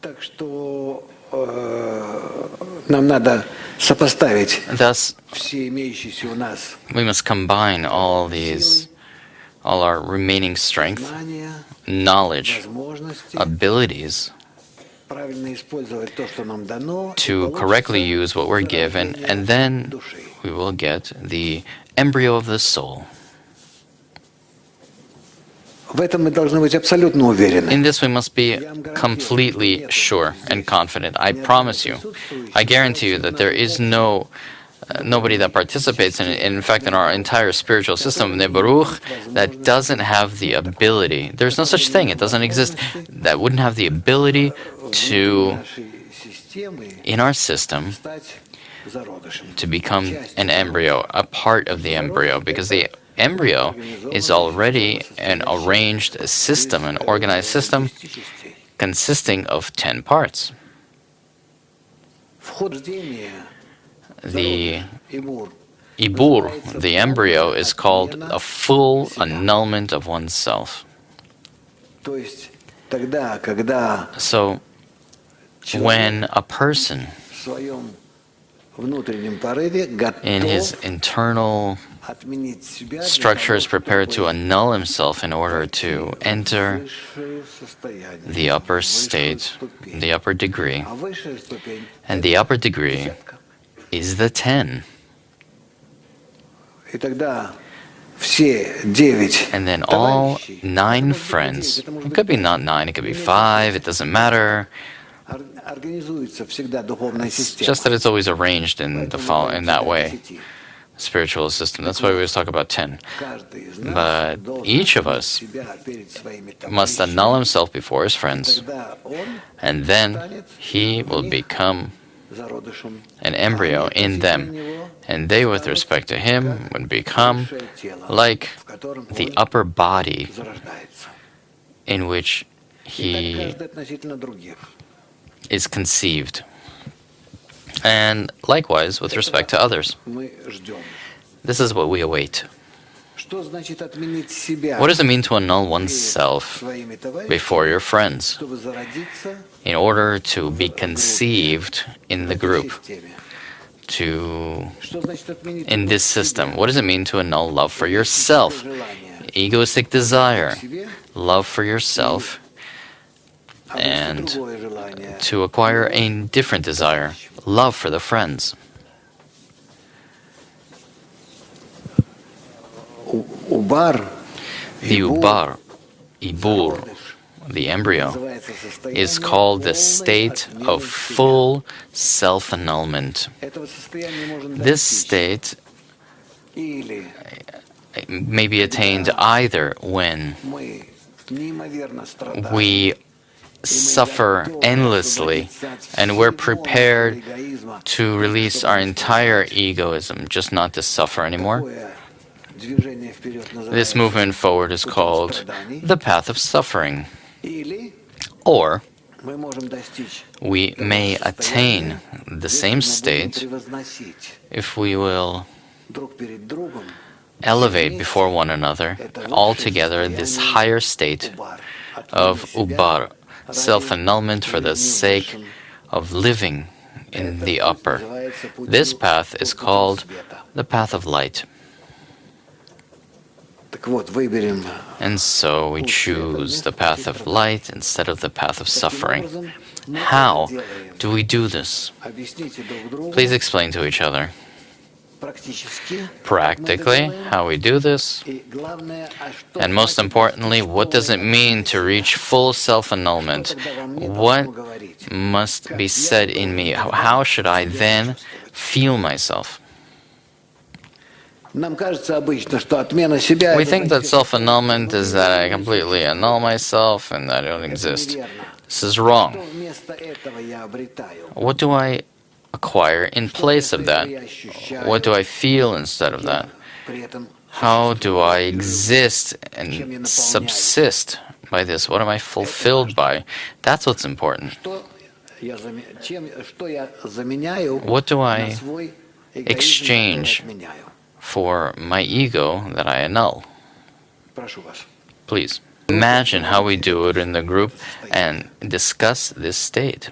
Thus, we must combine all our remaining strength, knowledge, abilities to correctly use what we're given, and then we will get the embryo of the soul. In this we must be completely sure and confident. I promise you, I guarantee you that there is nobody that participates in it. In fact, in our entire spiritual system, Nebaruch, that doesn't have the ability. There's no such thing. It doesn't exist. That wouldn't have the ability to, in our system, to become an embryo, a part of the embryo, because the embryo is already an arranged system, an organized system consisting of 10 parts. The ibur, the embryo, is called a full annulment of oneself. So, when a person in his internal structure is prepared to annul himself in order to enter the upper state, the upper degree, and the upper degree is the 10. And then all 9 friends, it could be not 9, it could be 5, it doesn't matter. It's just that it's always arranged in that way. Spiritual system. That's why we always talk about 10. But each of us must annul himself before his friends, and then he will become an embryo in them, and they, with respect to him, would become like the upper body in which he is conceived. And likewise, with respect to others, this is what we await. What does it mean to annul oneself before your friends in order to be conceived in the group, in this system? What does it mean to annul love for yourself, egoistic desire, love for yourself, and to acquire a different desire, love for the friends? The ibur, the embryo, is called the state of full self-annulment. This state may be attained either when we suffer endlessly and we're prepared to release our entire egoism, just not to suffer anymore. This movement forward is called the path of suffering. Or we may attain the same state if we will elevate before one another altogether this higher state of ubar, self-annulment for the sake of living in the upper. This path is called the path of light. And so we choose the path of light instead of the path of suffering. How do we do this? Please explain to each other. Practically, how we do this, and most importantly, what does it mean to reach full self-annulment? What must be said in me? How should I then feel myself? We think that self-annulment is that I completely annul myself and that I don't exist. This is wrong. What do I acquire in place of that? What do I feel instead of that? How do I exist and subsist by this? What am I fulfilled by? That's what's important. What do I exchange for my ego that I annul? Please. imagine how we do it in the group and discuss this state.